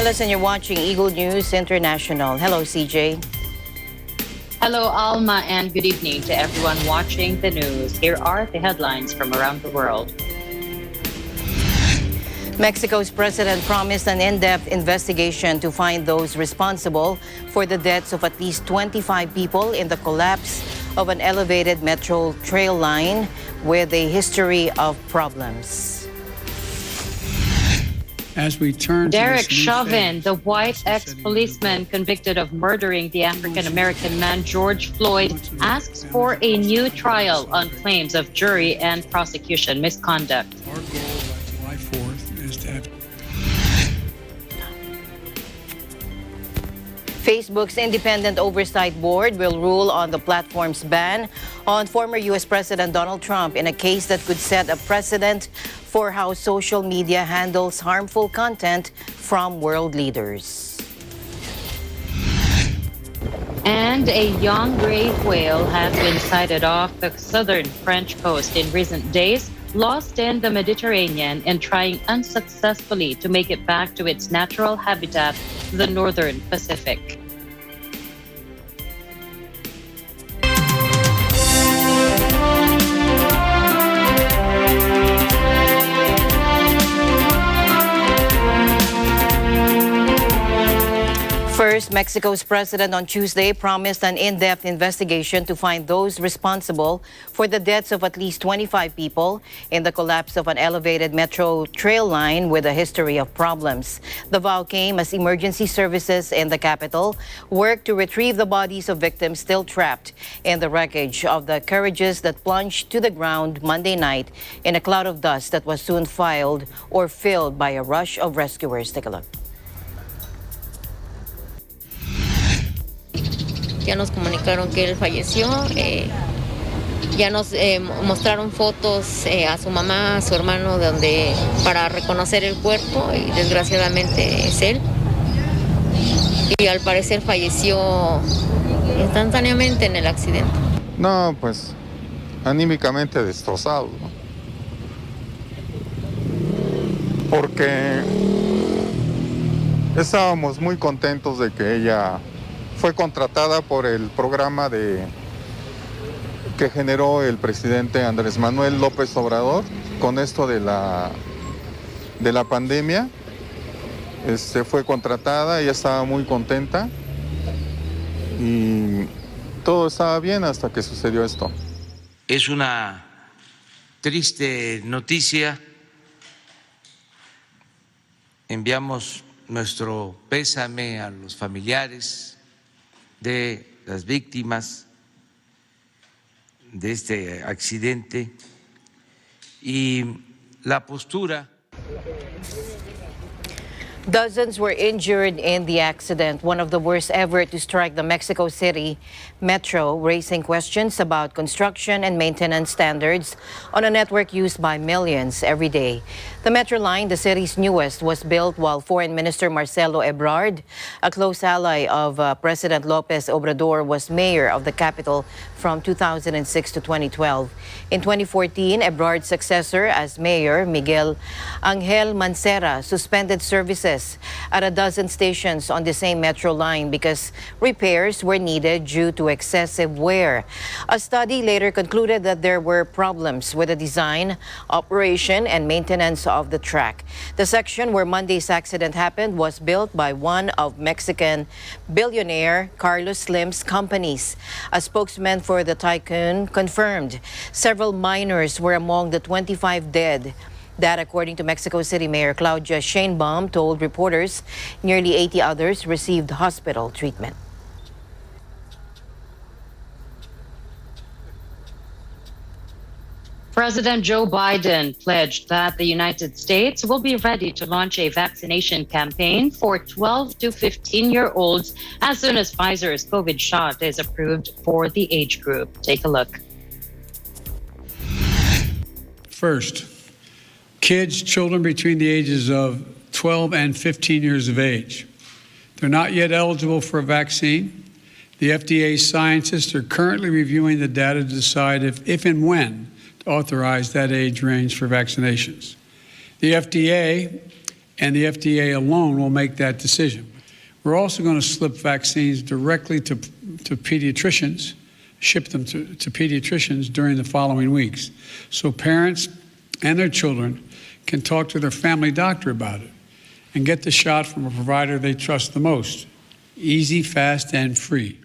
Angeles, and you're watching Eagle News International. Hello, CJ. Hello, Alma, and good evening to everyone watching the news. Here are the headlines from around the world. Mexico's president promised an in-depth investigation to find those responsible for the deaths of at least 25 people in the collapse of an elevated metro trail line with a history of problems. As we turn Derek to Chauvin, the white ex-policeman convicted of murdering the African-American man George Floyd, asks for a new trial on claims of jury and prosecution misconduct. Our goal by July 4th is to have Facebook's independent oversight board will rule on the platform's ban on former U.S. President Donald Trump in a case that could set a precedent for how social media handles harmful content from world leaders. And a young gray whale has been sighted off the southern French coast in recent days, lost in the Mediterranean and trying unsuccessfully to make it back to its natural habitat, the northern Pacific. First, Mexico's president on Tuesday promised an in-depth investigation to find those responsible for the deaths of at least 25 people in the collapse of an elevated metro trail line with a history of problems. The vow came as emergency services in the capital worked to retrieve the bodies of victims still trapped in the wreckage of the carriages that plunged to the ground Monday night in a cloud of dust that was soon filled by a rush of rescuers. Take a look. Ya nos comunicaron que él falleció, ya nos mostraron fotos a su mamá, a su hermano, para reconocer el cuerpo y desgraciadamente es él. Y al parecer falleció instantáneamente en el accidente. No, pues anímicamente destrozado, ¿no? Porque estábamos muy contentos de que ella fue contratada por el programa que generó el presidente Andrés Manuel López Obrador con esto de la pandemia. Fue contratada, ella estaba muy contenta y todo estaba bien hasta que sucedió esto. Es una triste noticia. Enviamos nuestro pésame a los familiares de las víctimas de este accidente y la postura. Dozens were injured in the accident, one of the worst ever to strike the Mexico City metro, raising questions about construction and maintenance standards on a network used by millions every day. The metro line, the city's newest, was built while Foreign Minister Marcelo Ebrard, a close ally of President Lopez Obrador, was mayor of the capital from 2006 to 2012. In 2014, Ebrard's successor as mayor, Miguel Angel Mancera, suspended services at a dozen stations on the same metro line because repairs were needed due to excessive wear. A study later concluded that there were problems with the design, operation, and maintenance of the track. The section where Monday's accident happened was built by one of Mexican billionaire Carlos Slim's companies. A spokesman for the tycoon confirmed several miners were among the 25 dead. That, according to Mexico City Mayor Claudia Sheinbaum, told reporters nearly 80 others received hospital treatment. President Joe Biden pledged that the United States will be ready to launch a vaccination campaign for 12 to 15-year-olds as soon as Pfizer's COVID shot is approved for the age group. Take a look. First, children between the ages of 12 and 15 years of age. They're not yet eligible for a vaccine. The FDA scientists are currently reviewing the data to decide if and when to authorize that age range for vaccinations. The FDA and the FDA alone will make that decision. We're also going to slip vaccines directly to pediatricians, ship them to pediatricians during the following weeks, so parents and their children can talk to their family doctor about it and get the shot from a provider they trust the most. Easy, fast, and free.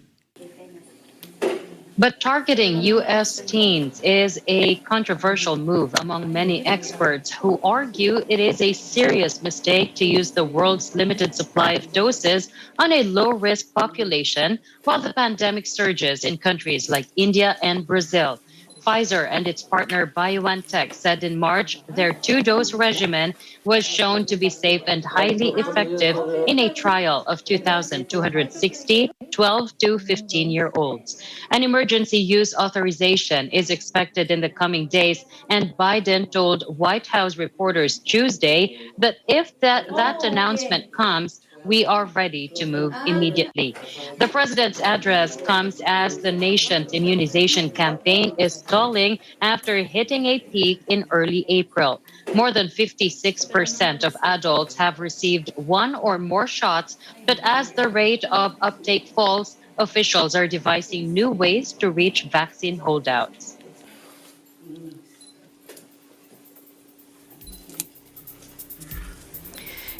But targeting U.S. teens is a controversial move among many experts who argue it is a serious mistake to use the world's limited supply of doses on a low-risk population while the pandemic surges in countries like India and Brazil. Pfizer and its partner BioNTech said in March their two-dose regimen was shown to be safe and highly effective in a trial of 2,260 12 to 15-year-olds. An emergency use authorization is expected in the coming days, and Biden told White House reporters Tuesday that if that announcement comes, we are ready to move immediately. The president's address comes as the nation's immunization campaign is stalling after hitting a peak in early April. More than 56% of adults have received one or more shots, but as the rate of uptake falls, officials are devising new ways to reach vaccine holdouts.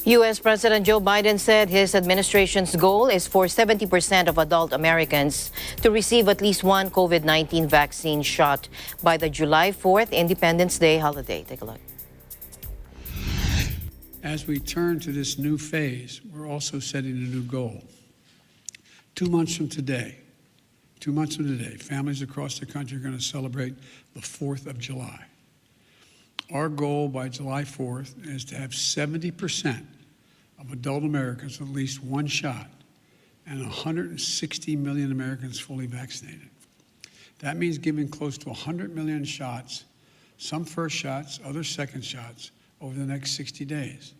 U.S. President Joe Biden said his administration's goal is for 70% of adult Americans to receive at least one COVID-19 vaccine shot by the July 4th Independence Day holiday. Take a look. As we turn to this new phase, we're also setting a new goal. 2 months from today, families across the country are going to celebrate the 4th of July. Our goal by July 4th is to have 70% of adult Americans with at least one shot and 160 million Americans fully vaccinated. That means giving close to 100 million shots, some first shots, others second shots, over the next 60 days.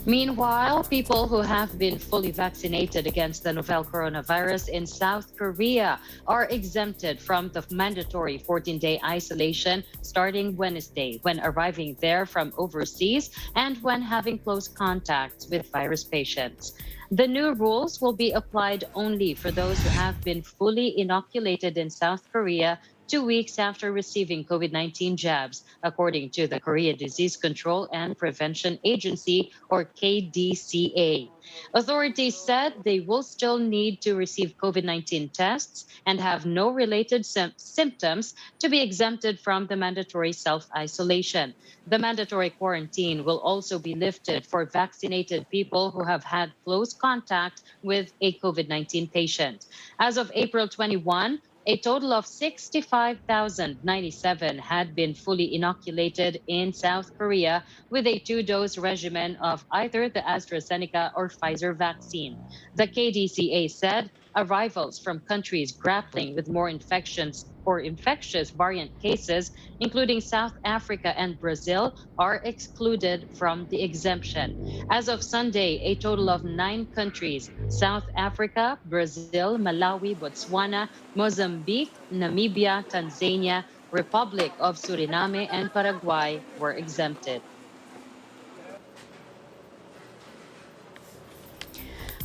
Meanwhile, people who have been fully vaccinated against the novel coronavirus in South Korea are exempted from the mandatory 14-day isolation starting Wednesday when arriving there from overseas and when having close contacts with virus patients. The new rules will be applied only for those who have been fully inoculated in South Korea 2 weeks after receiving COVID-19 jabs, according to the Korea Disease Control and Prevention Agency, or KDCA. Authorities said they will still need to receive COVID-19 tests and have no related symptoms to be exempted from the mandatory self-isolation. The mandatory quarantine will also be lifted for vaccinated people who have had close contact with a COVID-19 patient. As of April 21, a total of 65,097 had been fully inoculated in South Korea with a two-dose regimen of either the AstraZeneca or Pfizer vaccine. The KDCA said arrivals from countries grappling with more infections or infectious variant cases, including South Africa and Brazil, are excluded from the exemption. As of Sunday, a total of 9 countries, South Africa, Brazil, Malawi, Botswana, Mozambique, Namibia, Tanzania, Republic of Suriname, and Paraguay were exempted.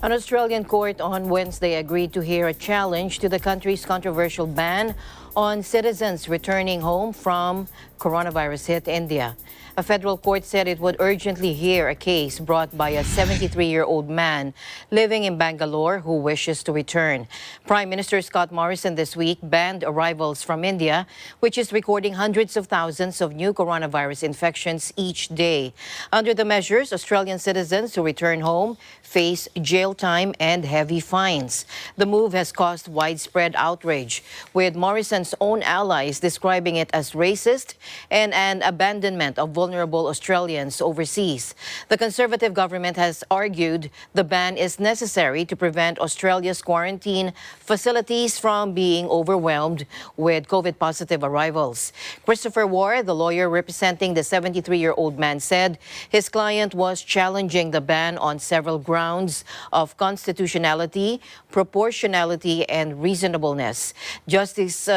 An Australian court on Wednesday agreed to hear a challenge to the country's controversial ban on citizens returning home from coronavirus hit India. A federal court said it would urgently hear a case brought by a 73-year-old man living in Bangalore who wishes to return. Prime Minister Scott Morrison this week banned arrivals from India, which is recording hundreds of thousands of new coronavirus infections each day. Under the measures, Australian citizens who return home face jail time and heavy fines. The move has caused widespread outrage, with Morrison opposition's own allies, describing it as racist and an abandonment of vulnerable Australians overseas. The Conservative government has argued the ban is necessary to prevent Australia's quarantine facilities from being overwhelmed with COVID-positive arrivals. Christopher Ward, the lawyer representing the 73-year-old man, said his client was challenging the ban on several grounds of constitutionality, proportionality, and reasonableness. Justice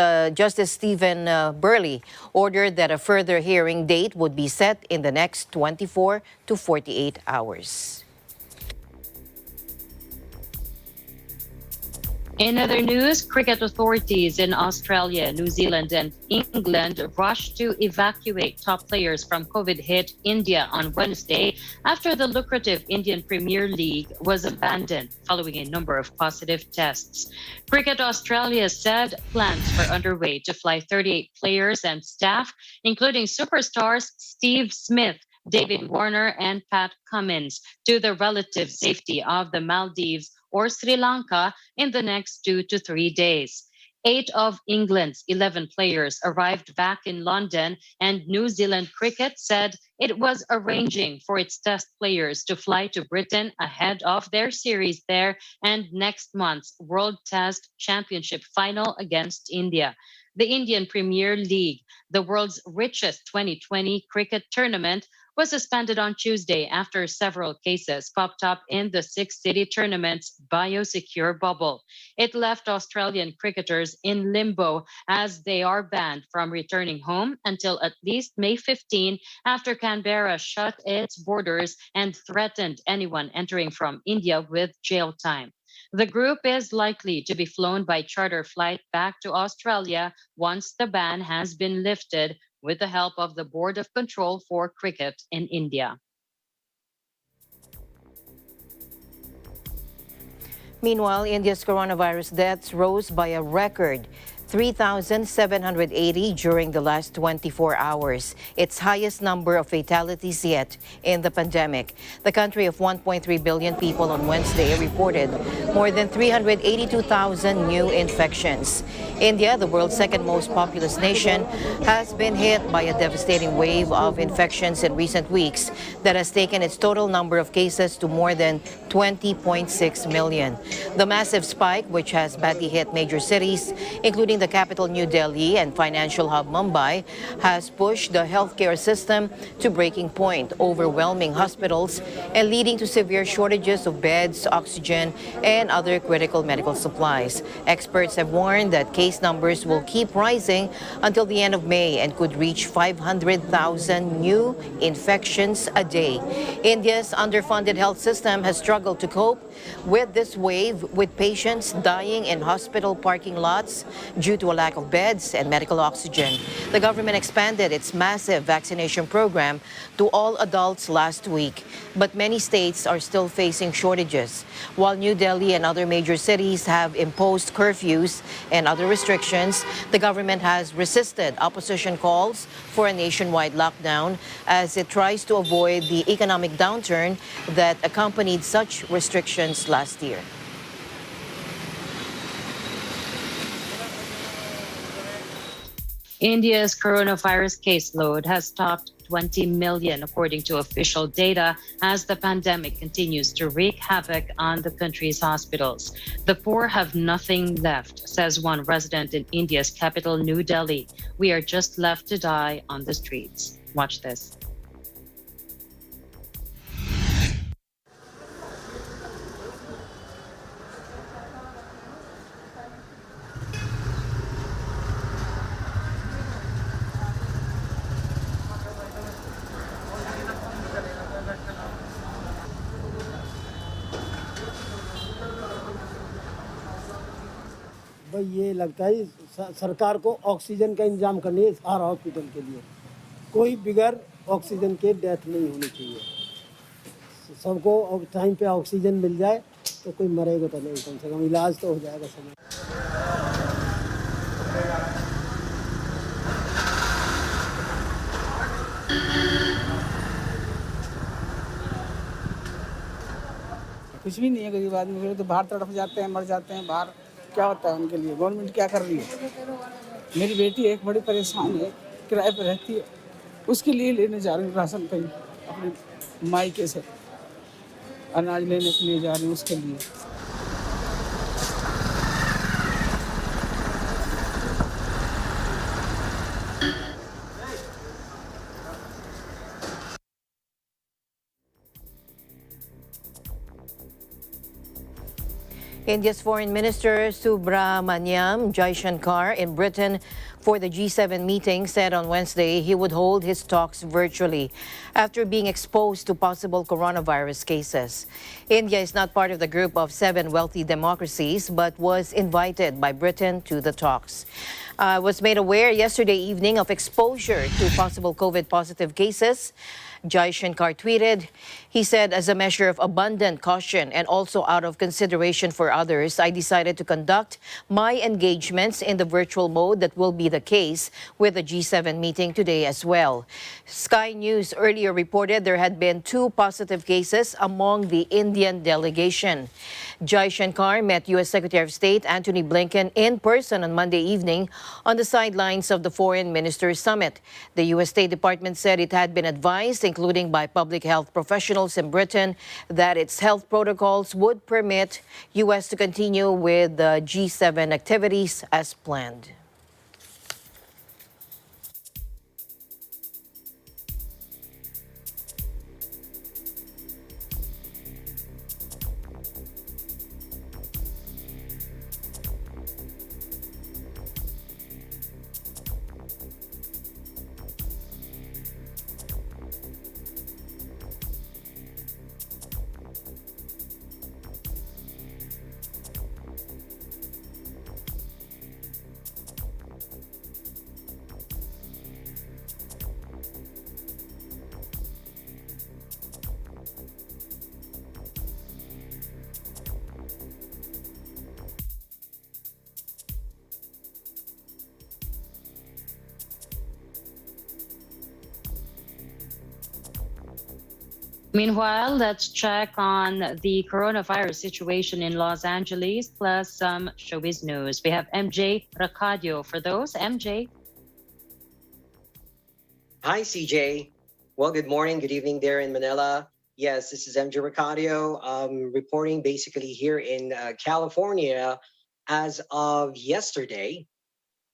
Stephen Burley ordered that a further hearing date would be set in the next 24 to 48 hours. In other news, cricket authorities in Australia, New Zealand, and England rushed to evacuate top players from COVID-hit India on Wednesday after the lucrative Indian Premier League was abandoned following a number of positive tests. Cricket Australia said plans were underway to fly 38 players and staff, including superstars Steve Smith, David Warner, and Pat Cummins, to the relative safety of the Maldives or Sri Lanka in the next 2 to 3 days. 8 of England's 11 players arrived back in London, and New Zealand Cricket said it was arranging for its test players to fly to Britain ahead of their series there and next month's World Test Championship final against India. The Indian Premier League, the world's richest 2020 cricket tournament, was suspended on Tuesday after several cases popped up in the six-city tournament's biosecure bubble. It left Australian cricketers in limbo as they are banned from returning home until at least May 15 after Canberra shut its borders and threatened anyone entering from India with jail time. The group is likely to be flown by charter flight back to Australia once the ban has been lifted, with the help of the Board of Control for Cricket in India. Meanwhile, India's coronavirus deaths rose by a record 3,780 during the last 24 hours, its highest number of fatalities yet in the pandemic. The country of 1.3 billion people on Wednesday reported more than 382,000 new infections. India, the world's second most populous nation, has been hit by a devastating wave of infections in recent weeks that has taken its total number of cases to more than 20.6 million. The massive spike, which has badly hit major cities, including the capital New Delhi and financial hub Mumbai, has pushed the healthcare system to breaking point, overwhelming hospitals and leading to severe shortages of beds, oxygen, and other critical medical supplies. Experts have warned that case numbers will keep rising until the end of May and could reach 500,000 new infections a day. India's underfunded health system has struggled to cope with this wave, with patients dying in hospital parking lots due to a lack of beds and medical oxygen. The government expanded its massive vaccination program to all adults last week, but many states are still facing shortages. While New Delhi and other major cities have imposed curfews and other restrictions, the government has resisted opposition calls for a nationwide lockdown as it tries to avoid the economic downturn that accompanied such restrictions last year. India's coronavirus caseload has topped 20 million, according to official data, as the pandemic continues to wreak havoc on the country's hospitals. The poor have nothing left, says one resident in India's capital, New Delhi. We are just left to die on the streets. Watch this. भाई ये लगता है सरकार को oxygen का इंतजाम करनी है हर हॉस्पिटल के लिए। कोई बिगर ऑक्सीजन के डेथ नहीं होनी चाहिए। सबको टाइम पे ऑक्सीजन मिल जाए तो कोई मरेगा तो नहीं, कम से कम इलाज तो हो जाएगा समय। कुछ भी नहीं है, गरीब आदमी तो बाहर तड़प जाते हैं, मर जाते हैं बाहर। क्या होता है उनके लिए? गवर्नमेंट क्या कर रही है? मेरी बेटी एक बड़ी परेशान है, किराए पर रहती है, उसके लिए लेने जा रही हूँ राशन कहीं अपने मायके से, अनाज लेने के लिए जा रही हूँ उसके लिए। India's Foreign Minister Subramanyam Jaishankar in Britain for the G7 meeting said on Wednesday he would hold his talks virtually after being exposed to possible coronavirus cases. India is not part of the group of 7 wealthy democracies but was invited by Britain to the talks. Was made aware yesterday evening of exposure to possible COVID positive cases. Jaishankar tweeted, he said, as a measure of abundant caution and also out of consideration for others, I decided to conduct my engagements in the virtual mode. That will be the case with the G7 meeting today as well. Sky News earlier reported there had been 2 positive cases among the Indian delegation. Jaishankar met U.S. Secretary of State Antony Blinken in person on Monday evening on the sidelines of the Foreign Ministers Summit. The U.S. State Department said it had been advised, including by public health professionals in Britain, that its health protocols would permit U.S. to continue with the G7 activities as planned. Meanwhile, let's check on the coronavirus situation in Los Angeles, plus some showbiz news. We have MJ Racadio for those. MJ. Hi, CJ. Well, good morning, good evening there in Manila. Yes, this is MJ Ricardo, reporting basically here in California as of yesterday.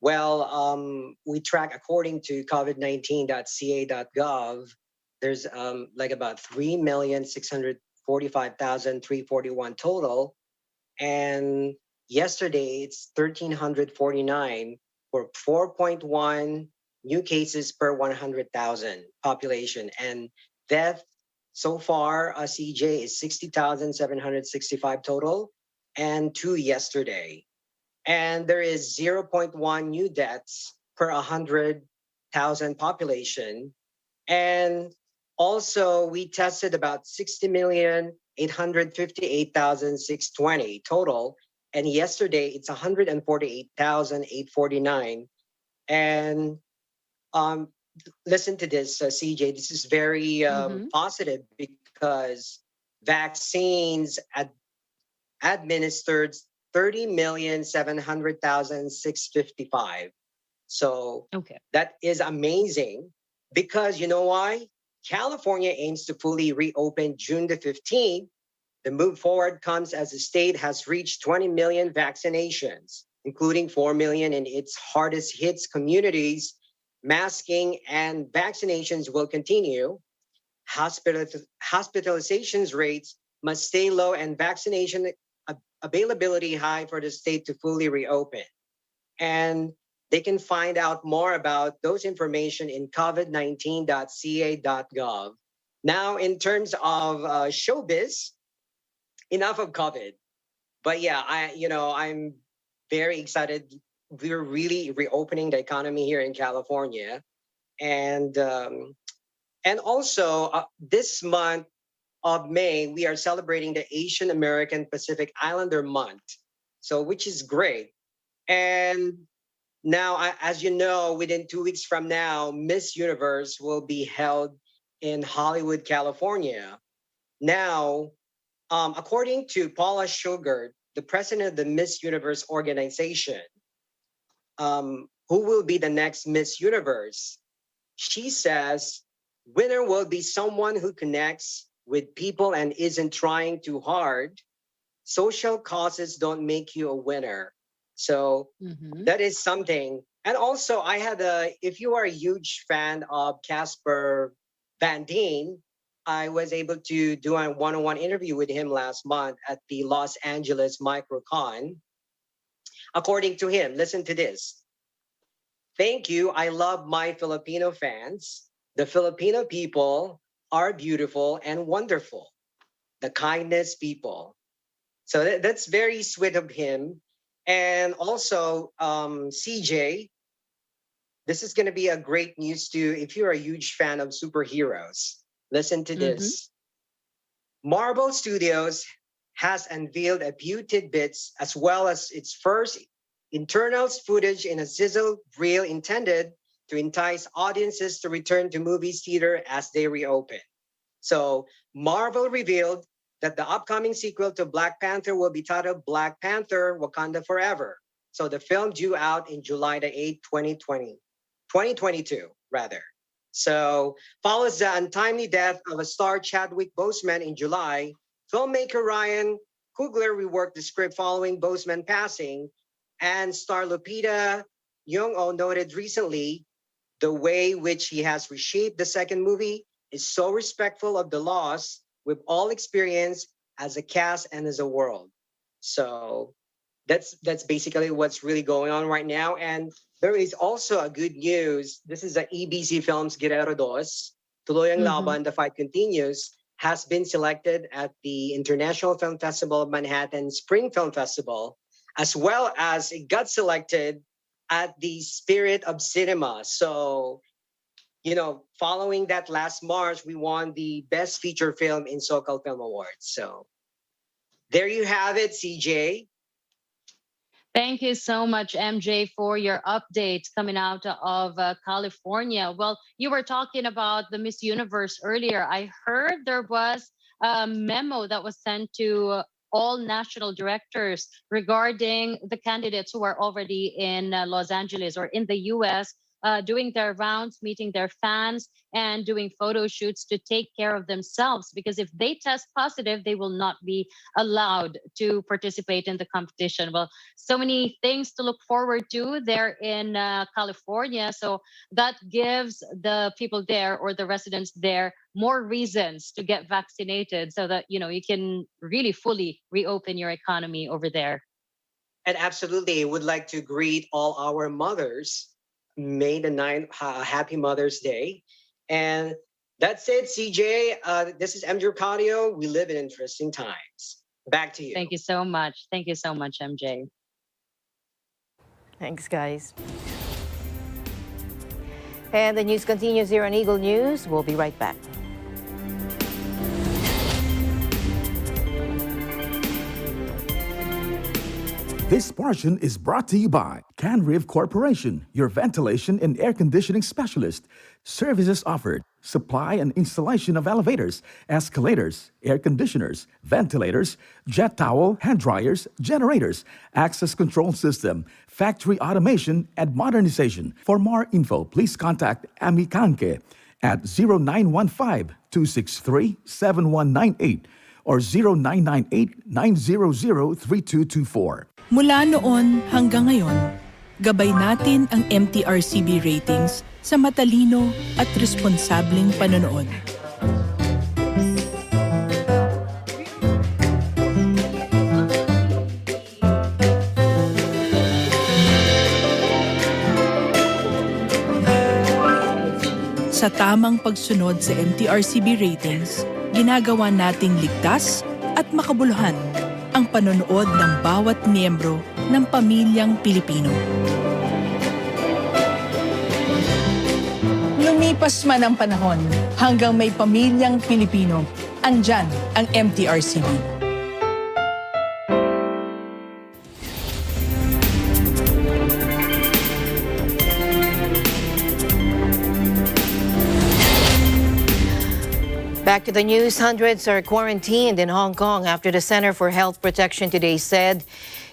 Well, we track according to COVID19.ca.gov, there's like about 3,645,341 total. And yesterday it's 1,349 for 4.1 new cases per 100,000 population. And death so far, CJ, is 60,765 total and 2 yesterday. And there is 0.1 new deaths per 100,000 population. And also, we tested about 60,858,620 total. And yesterday, it's 148,849. And listen to this, CJ. This is very positive because vaccines administered 30,700,655. So that is amazing because you know why? California aims to fully reopen June the 15th. The move forward comes as the state has reached 20 million vaccinations, including 4 million in its hardest hit communities. Masking and vaccinations will continue. Hospitalizations rates must stay low and vaccination availability high for the state to fully reopen. And they can find out more about those information in covid19.ca.gov. Now, in terms of showbiz, enough of COVID. But yeah, I'm very excited. We're really reopening the economy here in California, and also this month of May we are celebrating the Asian American Pacific Islander Month, so which is great. And now, as you know, within 2 weeks from now, Miss Universe will be held in Hollywood, California. Now, according to Paula Sugar, the president of the Miss Universe organization, who will be the next Miss Universe. She says, winner will be someone who connects with people and isn't trying too hard. Social causes don't make you a winner. So that is something. And also, if you are a huge fan of Casper Van Dien, I was able to do a one-on-one interview with him last month at the Los Angeles Microcon. According to him, listen to this. Thank you. I love my Filipino fans. The Filipino people are beautiful and wonderful. The kindness people. So that's very sweet of him. And also, CJ, this is going to be a great news too if you're a huge fan of superheroes. Listen to this. Marvel Studios has unveiled a few tidbits as well as its first internal footage in a sizzle reel intended to entice audiences to return to movies theater as they reopen. So Marvel revealed that the upcoming sequel to Black Panther will be titled Black Panther Wakanda Forever. So the film due out in July the 8th, 2022 rather. So follows the untimely death of a star Chadwick Boseman in July. Filmmaker Ryan Coogler reworked the script following Boseman passing, and star Lupita Nyong'o noted recently the way which he has reshaped the second movie is so respectful of the loss we've all experienced as a cast and as a world. So that's basically what's really going on right now. And there is also a good news. This is the EBC Films Guerrero Dos. Tuloy ang Laban, The Fight Continues, has been selected at the International Film Festival of Manhattan Spring Film Festival, as well as it got selected at the Spirit of Cinema. So, following that last March, we won the Best Feature Film in SoCal Film Awards. So there you have it, CJ. Thank you so much, MJ, for your updates coming out of California. Well, you were talking about the Miss Universe earlier. I heard there was a memo that was sent to all national directors regarding the candidates who are already in Los Angeles or in the U.S., doing their rounds, meeting their fans, and doing photo shoots to take care of themselves. Because if they test positive, they will not be allowed to participate in the competition. Well, so many things to look forward to there in California. So that gives the people there or the residents there more reasons to get vaccinated so that, you can really fully reopen your economy over there. And absolutely, I would like to greet all our mothers. May the 9th, happy Mother's Day. And that's it, CJ. This is MJ Cardio. We live in interesting times. Back to you. Thank you so much. Thank you so much, MJ. Thanks, guys. And the news continues here on Eagle News. We'll be right back. This portion is brought to you by Canriv Corporation, your ventilation and air conditioning specialist. Services offered: supply and installation of elevators, escalators, air conditioners, ventilators, jet towel, hand dryers, generators, access control system, factory automation, and modernization. For more info, please contact Ami Kanke at 0915-263-7198 or 0998-900-3224. Mula noon hanggang ngayon, gabay natin ang MTRCB ratings sa matalino at responsableng panonood. Sa tamang pagsunod sa MTRCB ratings, ginagawa nating ligtas at makabuluhan ang panonood ng bawat miyembro ng pamilyang Pilipino. Lumipas man ang panahon, hanggang may pamilyang Pilipino, andyan ang MTRCB. Back to the news. Hundreds are quarantined in Hong Kong after the Center for Health Protection today said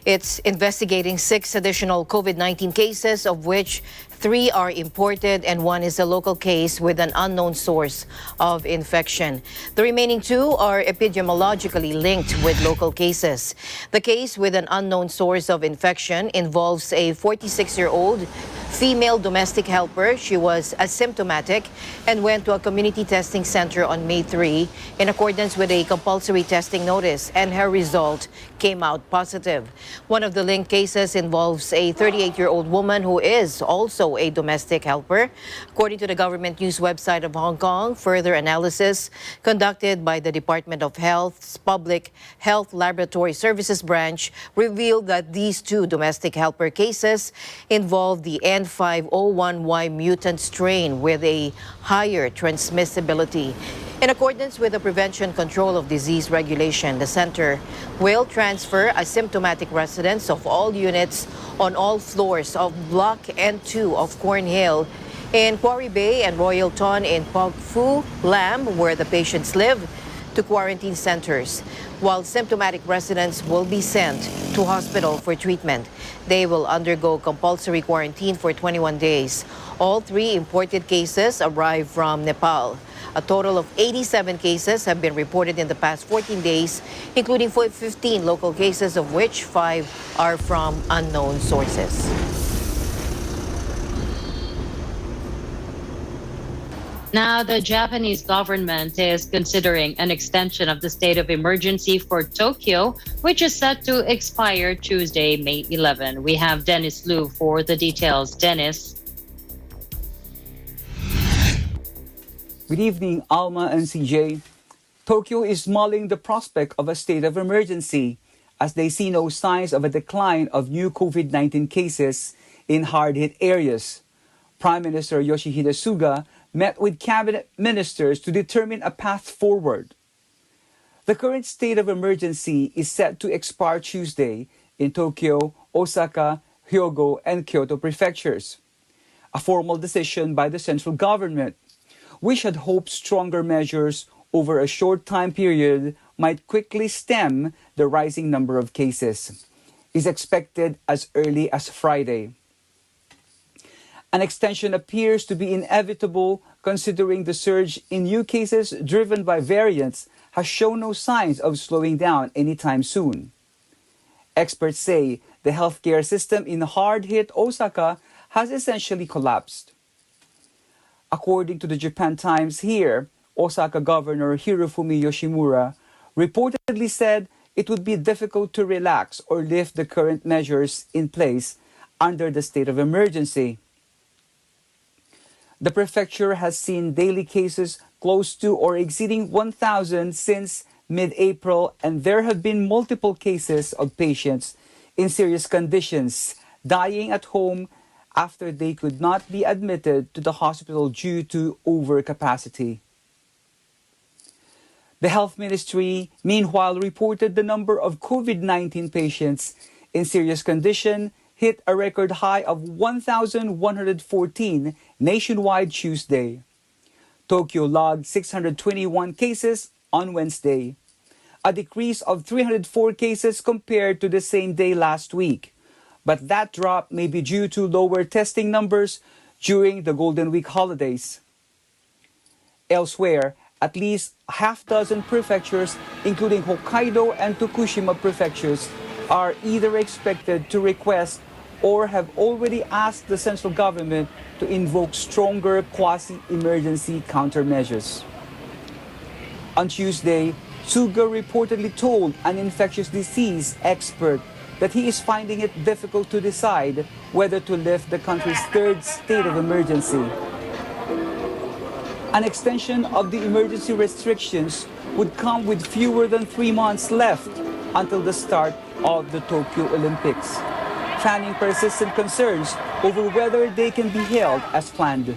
It's investigating 6 additional COVID-19 cases, of which 3 are imported and 1 is a local case with an unknown source of infection. The remaining 2 are epidemiologically linked with local cases. The case with an unknown source of infection involves a 46-year-old female domestic helper. She was asymptomatic and went to a community testing center on May 3 in accordance with a compulsory testing notice, and her result came out positive. One of the linked cases involves a 38-year-old woman who is also a domestic helper. According to the government news website of Hong Kong, further analysis conducted by the Department of Health's Public Health Laboratory Services branch revealed that these 2 domestic helper cases involve the N501Y mutant strain with a higher transmissibility. In accordance with the Prevention Control of Disease Regulation, the center will transfer asymptomatic residents of all units on all floors of Block N2 of Cornhill in Quarry Bay and Royal Ton in Pok Fu Lam, where the patients live, to quarantine centers, while symptomatic residents will be sent to hospital for treatment. They will undergo compulsory quarantine for 21 days. All 3 imported cases arrived from Nepal. A total of 87 cases have been reported in the past 14 days, including 15 local cases, of which 5 are from unknown sources. Now, the Japanese government is considering an extension of the state of emergency for Tokyo, which is set to expire Tuesday, May 11. We have Dennis Liu for the details. Dennis. Good evening, Alma and CJ. Tokyo is mulling the prospect of a state of emergency as they see no signs of a decline of new COVID-19 cases in hard-hit areas. Prime Minister Yoshihide Suga met with cabinet ministers to determine a path forward. The current state of emergency is set to expire Tuesday in Tokyo, Osaka, Hyogo, and Kyoto prefectures. A formal decision by the central government, which had hoped stronger measures over a short time period might quickly stem the rising number of cases, is expected as early as Friday. An extension appears to be inevitable considering the surge in new cases driven by variants has shown no signs of slowing down anytime soon. Experts say the healthcare system in hard-hit Osaka has essentially collapsed. According to the Japan Times here, Osaka Governor Hirofumi Yoshimura reportedly said it would be difficult to relax or lift the current measures in place under the state of emergency. The prefecture has seen daily cases close to or exceeding 1,000 since mid-April, and there have been multiple cases of patients in serious conditions dying at home after they could not be admitted to the hospital due to overcapacity. The Health Ministry, meanwhile, reported the number of COVID-19 patients in serious condition hit a record high of 1,114 nationwide Tuesday. Tokyo logged 621 cases on Wednesday, a decrease of 304 cases compared to the same day last week. But that drop may be due to lower testing numbers during the Golden Week holidays. Elsewhere, at least half dozen prefectures, including Hokkaido and Tokushima prefectures, are either expected to request or have already asked the central government to invoke stronger quasi-emergency countermeasures. On Tuesday, Suga reportedly told an infectious disease expert that he is finding it difficult to decide whether to lift the country's third state of emergency. An extension of the emergency restrictions would come with fewer than 3 months left until the start of the Tokyo Olympics, fanning persistent concerns over whether they can be held as planned.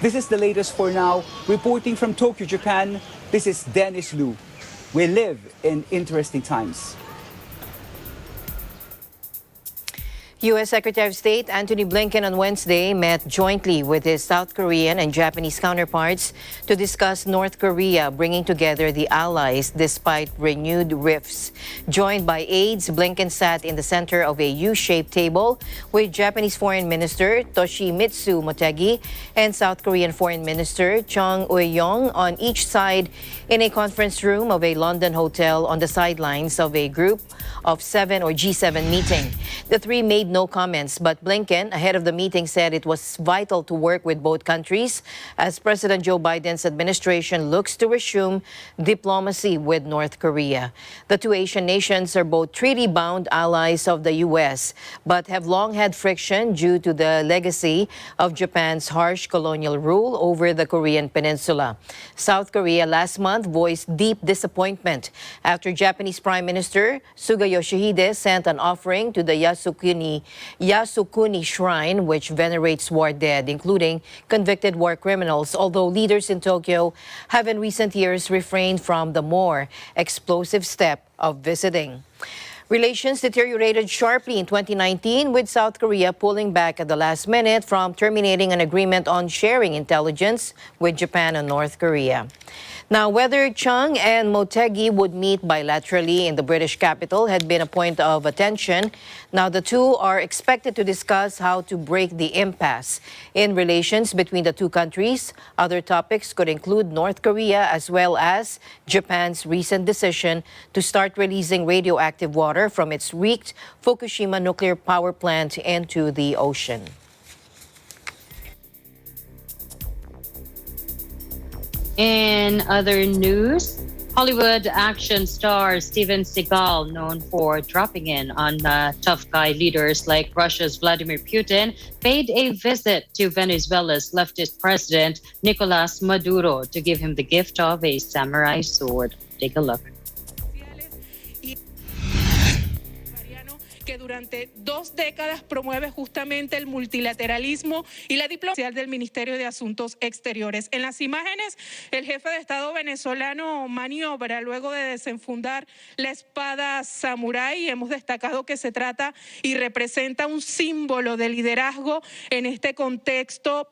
This is the latest for now. Reporting from Tokyo, Japan, this is Dennis Liu. We live in interesting times. U.S. Secretary of State Antony Blinken on Wednesday met jointly with his South Korean and Japanese counterparts to discuss North Korea bringing together the allies despite renewed rifts. Joined by aides, Blinken sat in the center of a U-shaped table with Japanese Foreign Minister Toshimitsu Motegi and South Korean Foreign Minister Chung Eui-yong on each side in a conference room of a London hotel on the sidelines of a Group of Seven or G7 meeting. The three made no comments, but Blinken, ahead of the meeting, said it was vital to work with both countries as President Joe Biden's administration looks to resume diplomacy with North Korea. The two Asian nations are both treaty-bound allies of the U.S., but have long had friction due to the legacy of Japan's harsh colonial rule over the Korean peninsula. South Korea last month voiced deep disappointment after Japanese Prime Minister Suga Yoshihide sent an offering to the Yasukuni Shrine, which venerates war dead, including convicted war criminals, although leaders in Tokyo have in recent years refrained from the more explosive step of visiting. Relations deteriorated sharply in 2019, with South Korea pulling back at the last minute from terminating an agreement on sharing intelligence with Japan and North Korea. Now, whether Chung and Motegi would meet bilaterally in the British capital had been a point of attention. Now, the two are expected to discuss how to break the impasse in relations between the two countries. Other topics could include North Korea as well as Japan's recent decision to start releasing radioactive water from its wrecked Fukushima nuclear power plant into the ocean. In other news, Hollywood action star Steven Seagal, known for dropping in on tough guy leaders like Russia's Vladimir Putin, paid a visit to Venezuela's leftist president Nicolas Maduro to give him the gift of a samurai sword. Take a look. Que durante 2 décadas promueve justamente el multilateralismo y la diplomacia del Ministerio de Asuntos Exteriores. En las imágenes, el jefe de Estado venezolano maniobra luego de desenfundar la espada samurái. Hemos destacado que se trata y representa un símbolo de liderazgo en este contexto,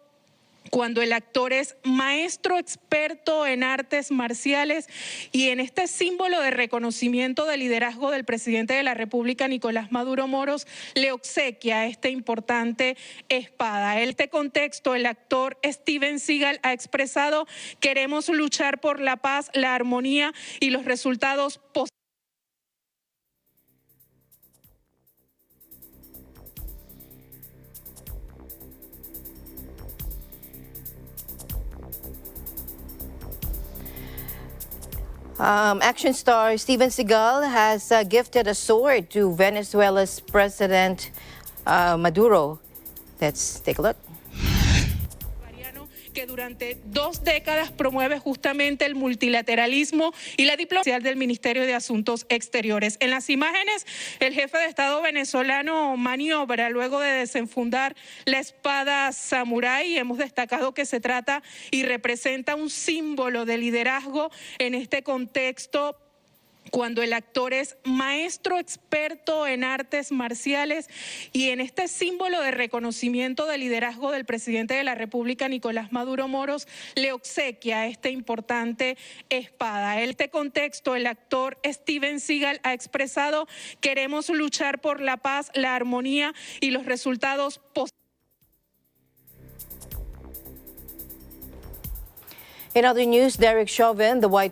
cuando el actor es maestro experto en artes marciales, y en este símbolo de reconocimiento de liderazgo del presidente de la República, Nicolás Maduro Moros, le obsequia esta importante espada. En este contexto, el actor Steven Seagal ha expresado: queremos luchar por la paz, la armonía y los resultados positivos. Action star Steven Seagal has gifted a sword to Venezuela's President Maduro. Let's take a look. Que durante 2 décadas promueve justamente el multilateralismo y la diplomacia del Ministerio de Asuntos Exteriores. En las imágenes, el jefe de Estado venezolano maniobra luego de desenfundar la espada samurái. Hemos destacado que se trata y representa un símbolo de liderazgo en este contexto, cuando el actor es maestro experto en artes marciales, y en este símbolo de reconocimiento de liderazgo del presidente de la República, Nicolás Maduro Moros, le obsequia esta importante espada. En este contexto, el actor Steven Seagal ha expresado: queremos luchar por la paz, la armonía y los resultados positivos. In other news, Derek Chauvin, the white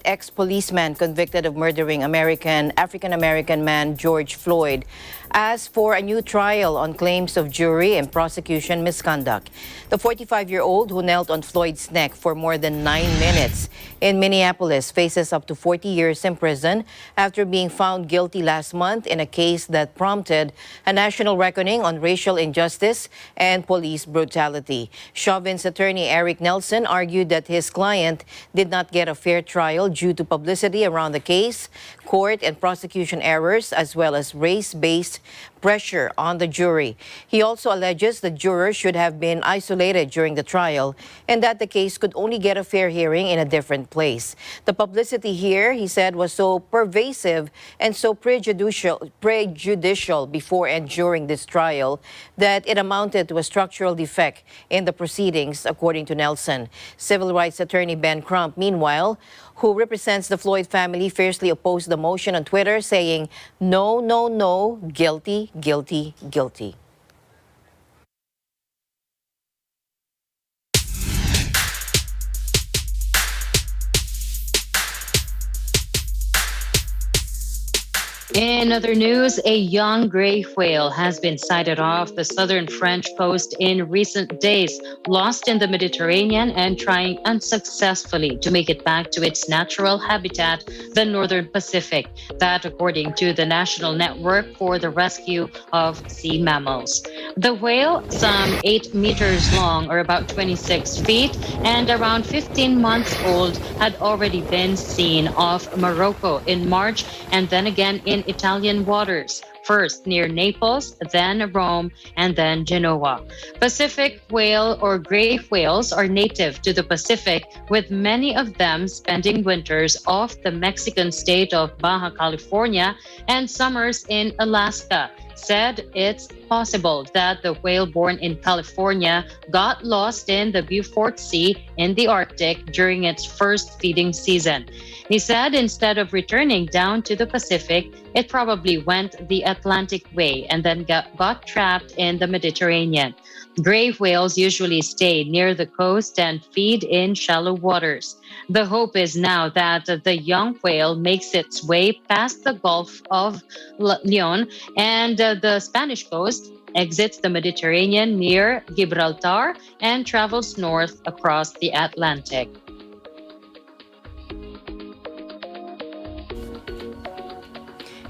ex-policeman convicted of murdering African-American man George Floyd, asked for a new trial on claims of jury and prosecution misconduct. The 45-year-old, who knelt on Floyd's neck for more than 9 minutes in Minneapolis, faces up to 40 years in prison after being found guilty last month in a case that prompted a national reckoning on racial injustice and police brutality. Chauvin's attorney, Eric Nelson, argued that his client did not get a fair trial due to publicity around the case, court and prosecution errors, as well as race-based pressure on the jury. He also alleges the jurors should have been isolated during the trial and that the case could only get a fair hearing in a different place. The publicity here, he said, was so pervasive and so prejudicial before and during this trial that it amounted to a structural defect in the proceedings, according to Nelson. Civil rights attorney Ben Crump, meanwhile, who represents the Floyd family, fiercely opposed the motion on Twitter, saying, "No, no, no, guilty, guilty, guilty." In other news, a young gray whale has been sighted off the southern French coast in recent days, lost in the Mediterranean and trying unsuccessfully to make it back to its natural habitat, the northern Pacific. That, according to the National Network for the Rescue of Sea Mammals. The whale, some 8 meters long or about 26 feet and around 15 months old, had already been seen off Morocco in March and then again in Italian waters, first near Naples, then Rome, and then Genoa. Pacific whale or gray whales are native to the Pacific, with many of them spending winters off the Mexican state of Baja California and summers in Alaska. Said it's possible that the whale born in California got lost in the Beaufort Sea in the Arctic during its first feeding season. He said instead of returning down to the Pacific, it probably went the Atlantic way and then got trapped in the Mediterranean. Gray whales usually stay near the coast and feed in shallow waters. The hope is now that the young whale makes its way past the Gulf of Leon and the Spanish coast, exits the Mediterranean near Gibraltar, and travels north across the Atlantic.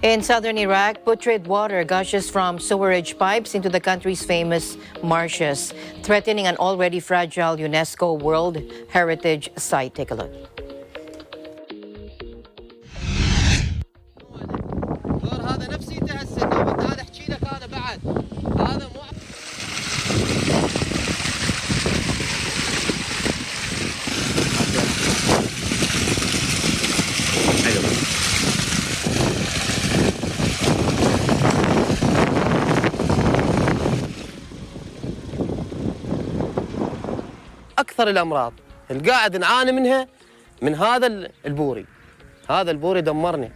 In southern Iraq, putrid water gushes from sewerage pipes into the country's famous marshes, threatening an already fragile UNESCO World Heritage Site. Take a look. أكثر الأمراض اللي قاعد نعاني منها من هذا البوري. هذا البوري دمرني.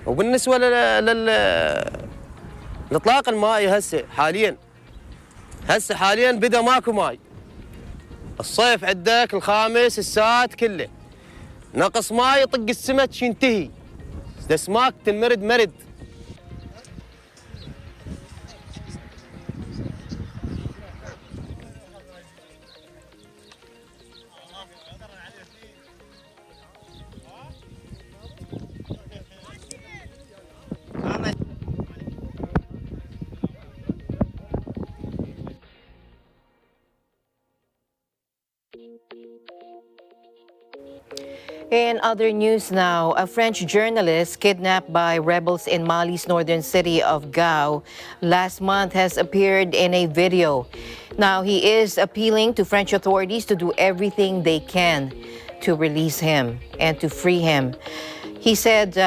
وبالنسبة للإطلاق المائي هسه حاليا بدأ ماكو ماي. الصيف عندك الخامس السات كله نقص ماي يطق السمك ينتهي. الأسماك تنمرد مرد. In other news now, a French journalist kidnapped by rebels in Mali's northern city of Gao last month has appeared in a video. Now, he is appealing to French authorities to do everything they can to release him and to free him. He said,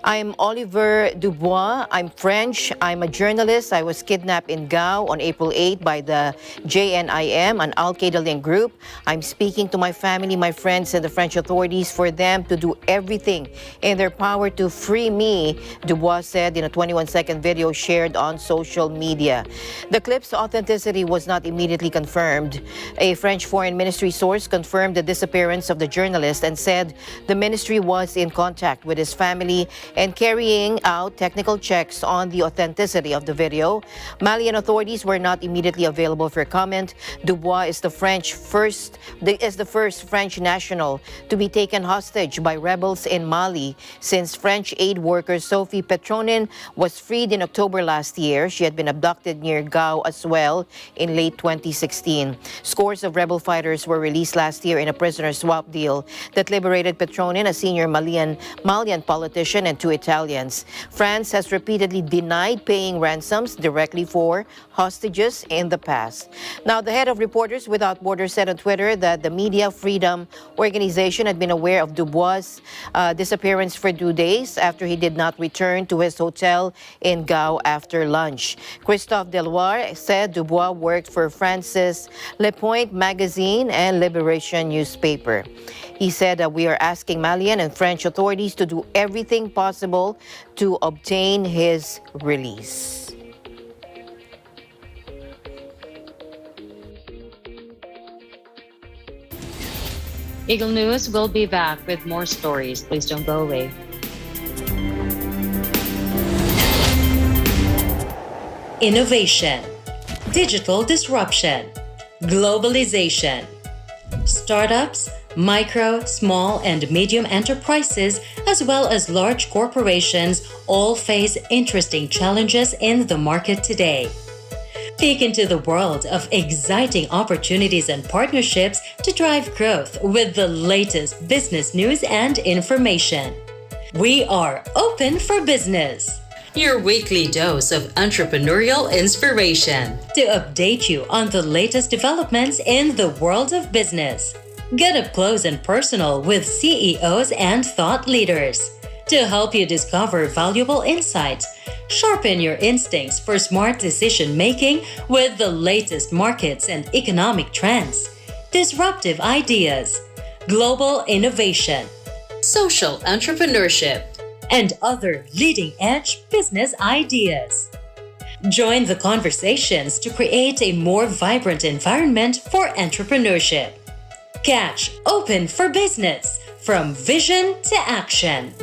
I'm Olivier Dubois, I'm French, I'm a journalist. I was kidnapped in Gao on April 8 by the JNIM, an Al-Qaeda-linked group. I'm speaking to my family, my friends, and the French authorities for them to do everything in their power to free me, Dubois said in a 21-second video shared on social media. The clip's authenticity was not immediately confirmed. A French Foreign Ministry source confirmed the disappearance of the journalist and said the ministry was in contact with his family and carrying out technical checks on the authenticity of the video. Malian authorities were not immediately available for comment. Dubois is the first French national to be taken hostage by rebels in Mali since French aid worker Sophie Petronin was freed in October last year. She had been abducted near Gao as well in late 2016. Scores of rebel fighters were released last year in a prisoner swap deal that liberated Petronin, a senior Malian politician and to Italians. France has repeatedly denied paying ransoms directly for hostages in the past. Now, the head of Reporters Without Borders said on Twitter that the Media Freedom Organization had been aware of Dubois' disappearance for 2 days after he did not return to his hotel in Gao after lunch. Christophe Deloire said Dubois worked for France's Le Point magazine and Liberation newspaper. He said that we are asking Malian and French authorities to do everything possible to obtain his release. Eagle News will be back with more stories. Please don't go away. Innovation, digital disruption, globalization. Startups, micro, small, and medium enterprises, as well as large corporations, all face interesting challenges in the market today. Peek into the world of exciting opportunities and partnerships to drive growth with the latest business news and information. We are open for business. Your weekly dose of entrepreneurial inspiration to update you on the latest developments in the world of business. Get up close and personal with CEOs and thought leaders to help you discover valuable insights, sharpen your instincts for smart decision making with the latest markets and economic trends, disruptive ideas, global innovation, social entrepreneurship, and other leading-edge business ideas. Join the conversations to create a more vibrant environment for entrepreneurship. Catch Open for Business, from vision to action.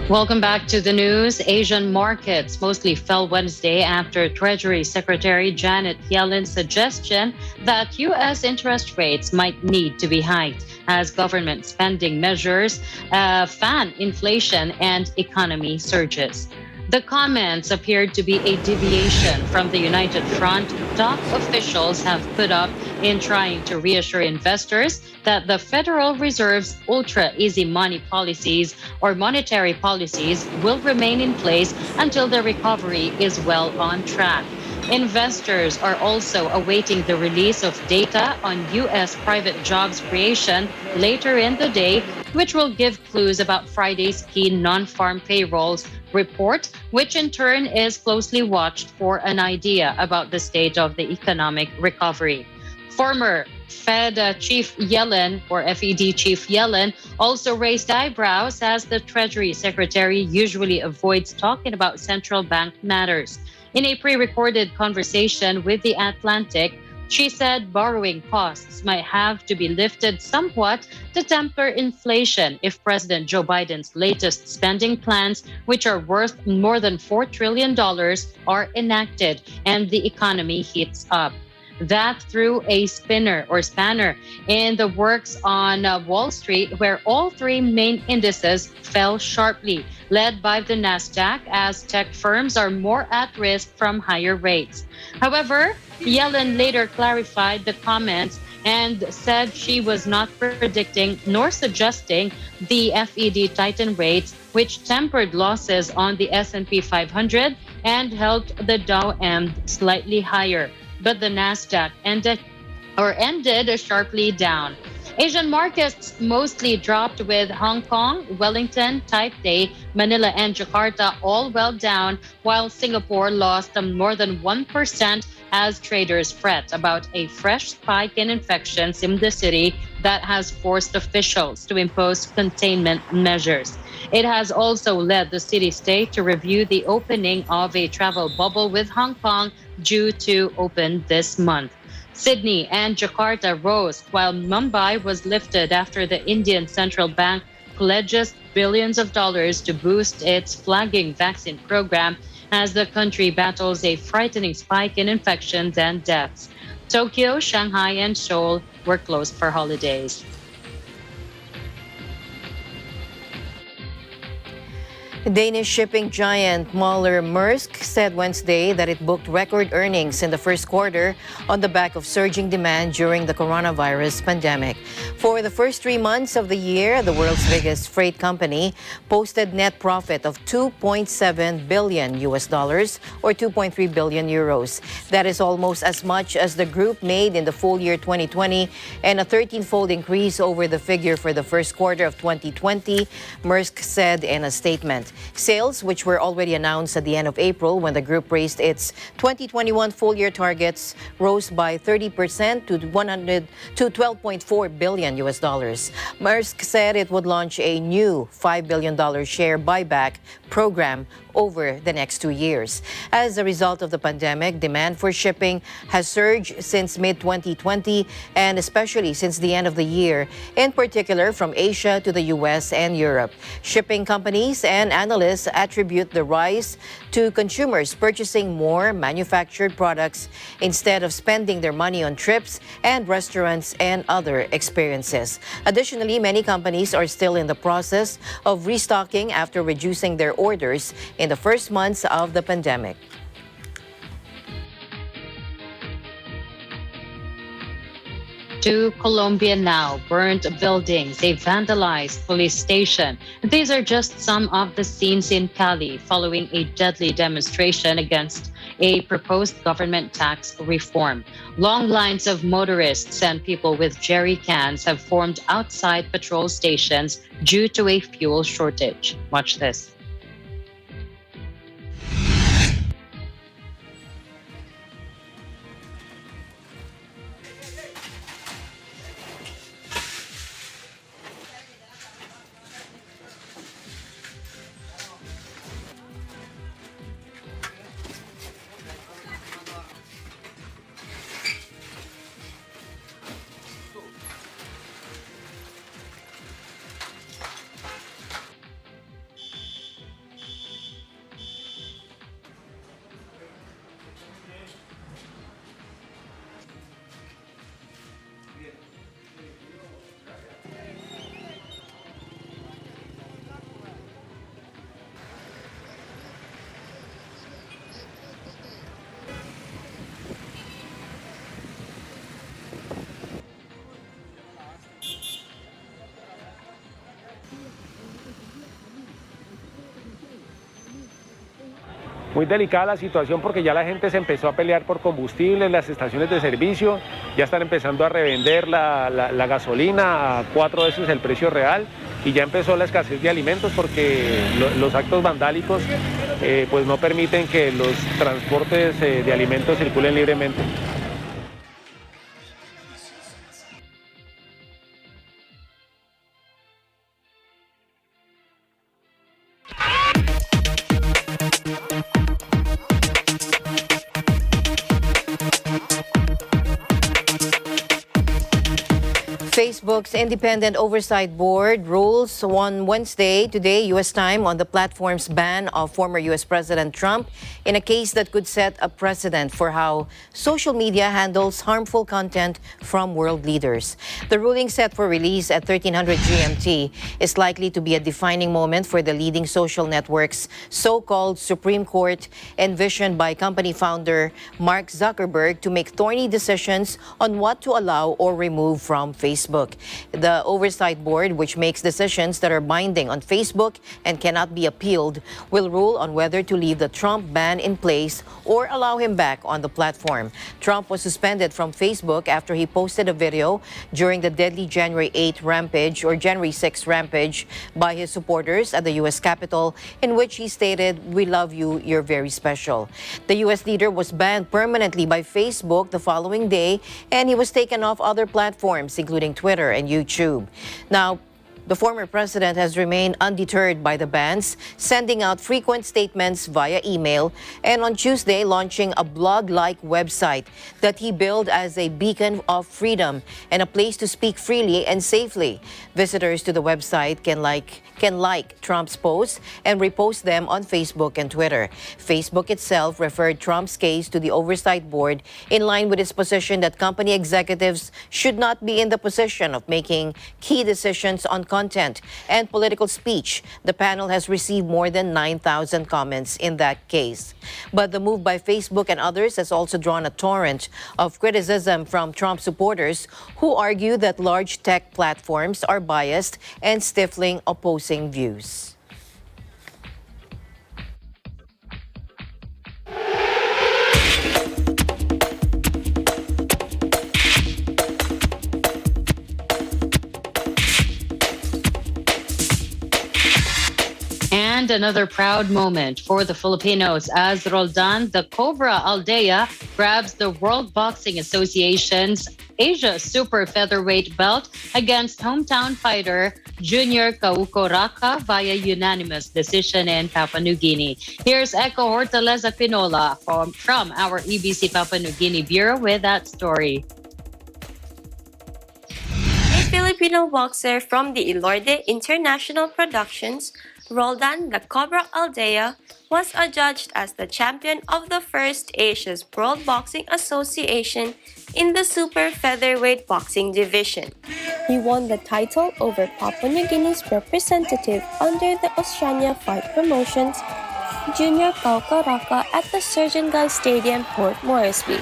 Welcome back to the news. Asian markets mostly fell Wednesday after Treasury Secretary Janet Yellen's suggestion that U.S. interest rates might need to be hiked as government spending measures fan inflation and economy surges. The comments appeared to be a deviation from the united front top officials have put up in trying to reassure investors that the Federal Reserve's ultra-easy money policies or monetary policies will remain in place until the recovery is well on track. Investors are also awaiting the release of data on U.S. private jobs creation later in the day, which will give clues about Friday's key non-farm payrolls report, which in turn is closely watched for an idea about the state of the economic recovery. Former Fed Chief Yellen, or FED Chief Yellen, also raised eyebrows as the Treasury Secretary usually avoids talking about central bank matters. In a pre-recorded conversation with The Atlantic, she said borrowing costs might have to be lifted somewhat to temper inflation if President Joe Biden's latest spending plans, which are worth more than $4 trillion, are enacted and the economy heats up. That threw a spanner in the works on Wall Street, where all three main indices fell sharply, led by the Nasdaq, as tech firms are more at risk from higher rates. However, Yellen later clarified the comments and said she was not predicting nor suggesting the FED tighten rates, which tempered losses on the S&P 500 and helped the Dow end slightly higher. But the Nasdaq ended sharply down. Asian markets mostly dropped, with Hong Kong, Wellington, Taipei, Manila, and Jakarta all well down, while Singapore lost more than 1% as traders fret about a fresh spike in infections in the city that has forced officials to impose containment measures. It has also led the city-state to review the opening of a travel bubble with Hong Kong due to open this month. Sydney and Jakarta rose, while Mumbai was lifted after the Indian Central Bank pledges billions of dollars to boost its flagging vaccine program as the country battles a frightening spike in infections and deaths. Tokyo, Shanghai, and Seoul were closed for holidays. Danish shipping giant Maersk said Wednesday that it booked record earnings in the first quarter on the back of surging demand during the coronavirus pandemic. For the first 3 months of the year, the world's biggest freight company posted net profit of $2.7 billion or 2.3 billion euros. That is almost as much as the group made in the full year 2020 and a 13-fold increase over the figure for the first quarter of 2020, Maersk said in a statement. Sales, which were already announced at the end of April when the group raised its 2021 full-year targets, rose by 30% to $12.4 billion. Maersk said it would launch a new $5 billion share buyback program over the next 2 years. As a result of the pandemic, demand for shipping has surged since mid-2020 and especially since the end of the year, in particular from Asia to the US and Europe. Shipping companies and analysts attribute the rise to consumers purchasing more manufactured products instead of spending their money on trips and restaurants and other experiences. Additionally, many companies are still in the process of restocking after reducing their orders in the first months of the pandemic. To Colombia now, burnt buildings, a vandalized police station. These are just some of the scenes in Cali following a deadly demonstration against a proposed government tax reform. Long lines of motorists and people with jerry cans have formed outside patrol stations due to a fuel shortage. Watch this. Muy delicada la situación porque ya la gente se empezó a pelear por combustible, las estaciones de servicio ya están empezando a revender la gasolina a 4 veces el precio real y ya empezó la escasez de alimentos porque los actos vandálicos pues no permiten que los transportes de alimentos circulen libremente. Facebook's independent oversight board rules on Wednesday, today, U.S. time, on the platform's ban of former U.S. President Trump in a case that could set a precedent for how social media handles harmful content from world leaders. The ruling, set for release at 1300 GMT, is likely to be a defining moment for the leading social network's so-called Supreme Court, envisioned by company founder Mark Zuckerberg to make thorny decisions on what to allow or remove from Facebook. The Oversight Board, which makes decisions that are binding on Facebook and cannot be appealed, will rule on whether to leave the Trump ban in place or allow him back on the platform. Trump was suspended from Facebook after he posted a video during the deadly January 8 rampage or January 6 rampage by his supporters at the U.S. Capitol, in which he stated, "We love you, you're very special." The U.S. leader was banned permanently by Facebook the following day, and he was taken off other platforms, including Twitter and YouTube. Now, the former president has remained undeterred by the bans, sending out frequent statements via email and on Tuesday launching a blog-like website that he billed as a beacon of freedom and a place to speak freely and safely. Visitors to the website can like Trump's posts and repost them on Facebook and Twitter. Facebook itself referred Trump's case to the Oversight Board in line with its position that company executives should not be in the position of making key decisions on content and political speech. The panel has received more than 9,000 comments in that case. But the move by Facebook and others has also drawn a torrent of criticism from Trump supporters who argue that large tech platforms are biased and stifling opposing views. And another proud moment for the Filipinos as Roldan the Cobra Aldea grabs the World Boxing Association's Asia Super Featherweight belt against hometown fighter Junior Kauko Raka via unanimous decision in Papua New Guinea. Here's Echo Hortaleza Pinola from our EBC Papua New Guinea Bureau with that story. A Filipino boxer from the Ilorde International Productions, Roldan the Cobra Aldea, was adjudged as the champion of the first Asia's World Boxing Association in the Super Featherweight Boxing Division. He won the title over Papua New Guinea's representative under the Oceania Fight Promotions, Junior Kauko Raka, at the Surgeon Guy Stadium, Port Moresby.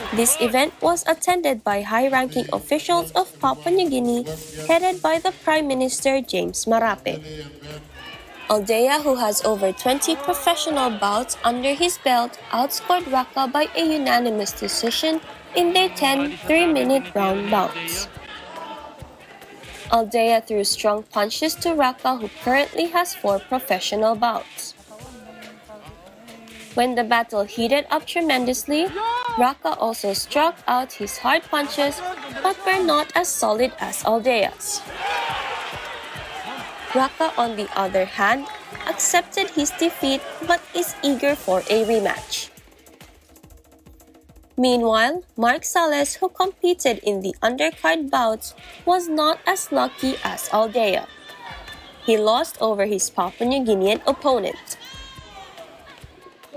This event was attended by high-ranking officials of Papua New Guinea, headed by the Prime Minister James Marape. Aldea, who has over 20 professional bouts under his belt, outscored Raka by a unanimous decision in their 10 3-minute round bouts. Aldea threw strong punches to Raka, who currently has 4 professional bouts. When the battle heated up tremendously, Raka also struck out his hard punches, but were not as solid as Aldea's. Raka, on the other hand, accepted his defeat but is eager for a rematch. Meanwhile, Mark Sales, who competed in the undercard bouts, was not as lucky as Aldea. He lost over his Papua New Guinean opponent.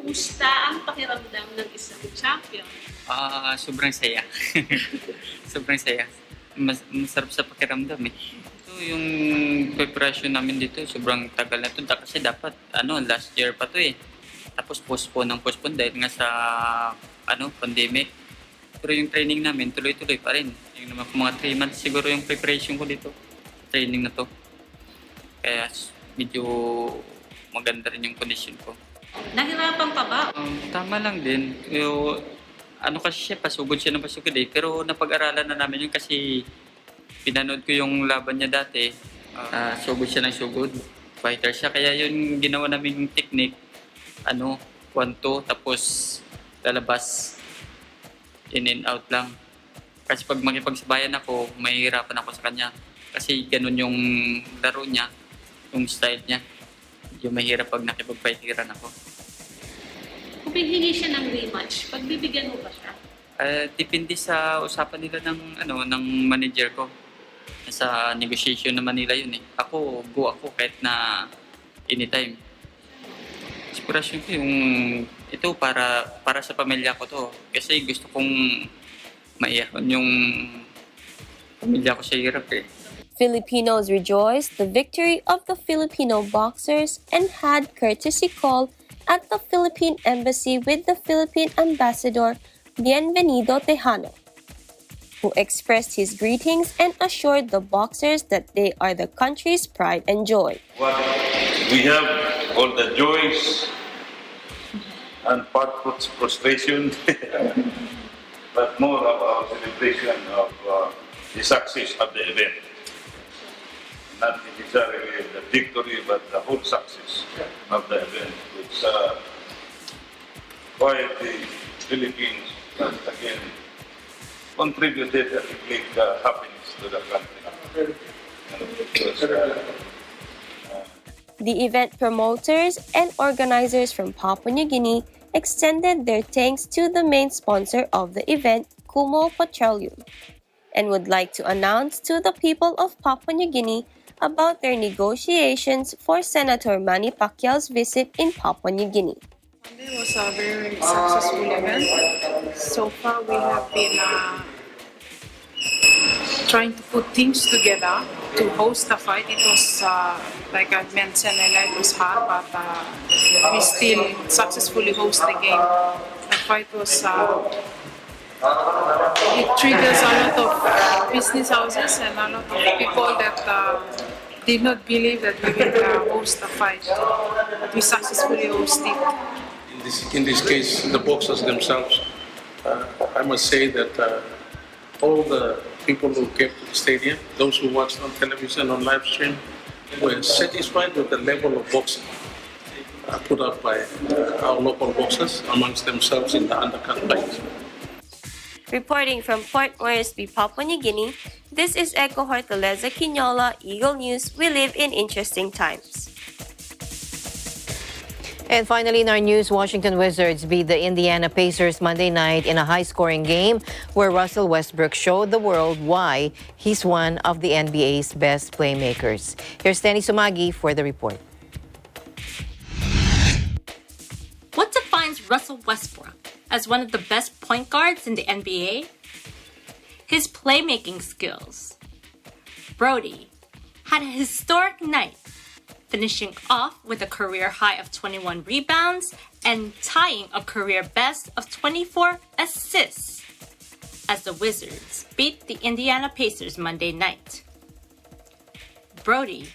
Kumusta ang pakiramdam ng isang champion? Sobrang saya. Sobrang saya. Masarap sa pakiramdam eh. So yung preparation namin dito, sobrang tagal na ito. Kasi dapat, last year pa to eh. Tapos postpone dahil nga sa, pandemic. Pero yung training namin, tuloy-tuloy pa rin. Yung naman mga 3 months siguro yung preparation ko dito. Training na to. Kaya medyo maganda rin yung condition ko. Nahirapan pa ba? Tama lang din. Kasi siya, pasugod siya ng pasugod eh. Pero napag-aralan na namin yun kasi pinanood ko yung laban niya dati. Sugod siya ng sugod. Fighter siya. Kaya yun ginawa namin technique. 1-2, tapos lalabas. In and out lang. Kasi pag makipagsabayan ako, mahihirapan ako sa kanya. Kasi ganun yung laro niya, yung style niya. Yung mahirap pag nakipag-fightiran ako. Kung hihingi siya ng rematch, pagbibigyan mo ba siya? Depende sa usapan nila ng manager ko. Sa negotiation naman nila yun eh. Ako, go ako kahit na anytime. Inspirasyon ko yung ito para sa pamilya ko to. Kasi gusto kong maiyahon yung pamilya ko sa hirap eh. Filipinos rejoiced the victory of the Filipino boxers and had courtesy call at the Philippine Embassy with the Philippine Ambassador Bienvenido Tejano, who expressed his greetings and assured the boxers that they are the country's pride and joy. We have all the joys and part frustration, but more of our celebration of the success of the event. Not necessarily the victory, but the whole success of the event, which quite the Philippines has again contributed a big happiness to the country. The event promoters and organizers from Papua New Guinea extended their thanks to the main sponsor of the event, Kumo Petroleum, and would like to announce to the people of Papua New Guinea about their negotiations for Senator Manny Pacquiao's visit in Papua New Guinea. It was a very successful event. So far we have been trying to put teams together to host a fight. It was, like I mentioned earlier, it was hard, but we still successfully host the game. The fight was, it triggers a lot of business houses and a lot of people that did not believe that we will host a fight. But we successfully hosted. In this case, the boxers themselves, I must say that all the people who came to the stadium, those who watched on television, on live stream, were satisfied with the level of boxing put up by our local boxers amongst themselves in the undercut fight. Reporting from Port Moresby, Papua New Guinea, this is Echo Hortaleza Quinola, Eagle News. We live in interesting times. And finally, in our news, Washington Wizards beat the Indiana Pacers Monday night in a high-scoring game where Russell Westbrook showed the world why he's one of the NBA's best playmakers. Here's Tenny Sumagi for the report. What defines Russell Westbrook as one of the best point guards in the NBA? His playmaking skills. Brody had a historic night, finishing off with a career high of 21 rebounds and tying a career best of 24 assists as the Wizards beat the Indiana Pacers Monday night. Brody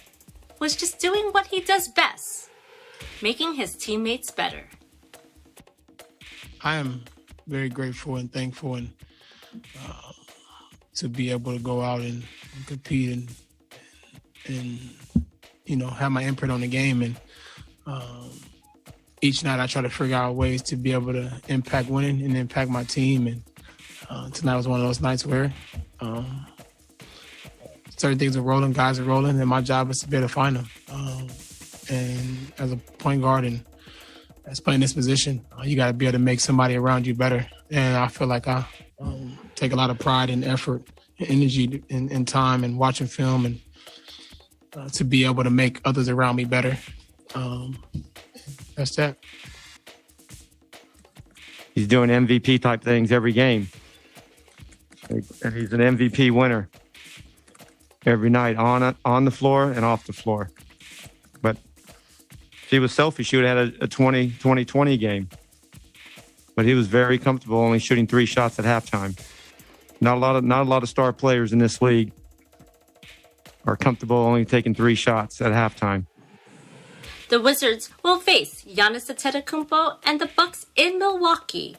was just doing what he does best, making his teammates better. I am very grateful and thankful and to be able to go out and compete and have my input on the game. And each night I try to figure out ways to be able to impact winning and impact my team. And tonight was one of those nights where certain things are rolling, guys are rolling, and my job is to be able to find them. And as a point guard and as playing this position, you got to be able to make somebody around you better. And I feel like I take a lot of pride and effort and energy and time and watching film and to be able to make others around me better. That's that. He's doing MVP type things every game. And he's an MVP winner every night on the floor and off the floor. But if he was selfish, he would have had a 20-20 game. But he was very comfortable only shooting 3 shots at halftime. Not a lot of star players in this league are comfortable only taking 3 shots at halftime. The Wizards will face Giannis Antetokounmpo and the Bucks in Milwaukee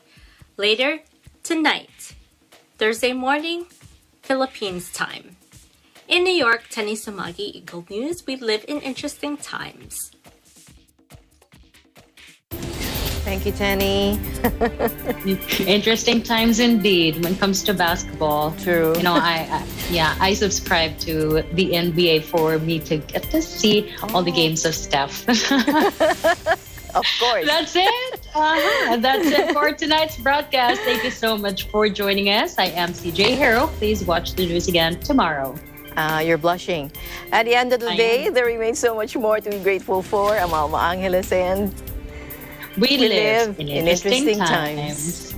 later tonight, Thursday morning, Philippines time. In New York, Tenny Sumagi, Eagle News. We live in interesting times. Thank you, Tenny. Interesting times indeed when it comes to basketball. True. I subscribe to the NBA for me to get to see all the games of Steph. Of course. That's it. That's it for tonight's broadcast. Thank you so much for joining us. I am CJ Hero. Please watch the news again tomorrow. You're blushing. At the end of the day, there remains so much more to be grateful for. I'm Alma Angeles, and we live in interesting times.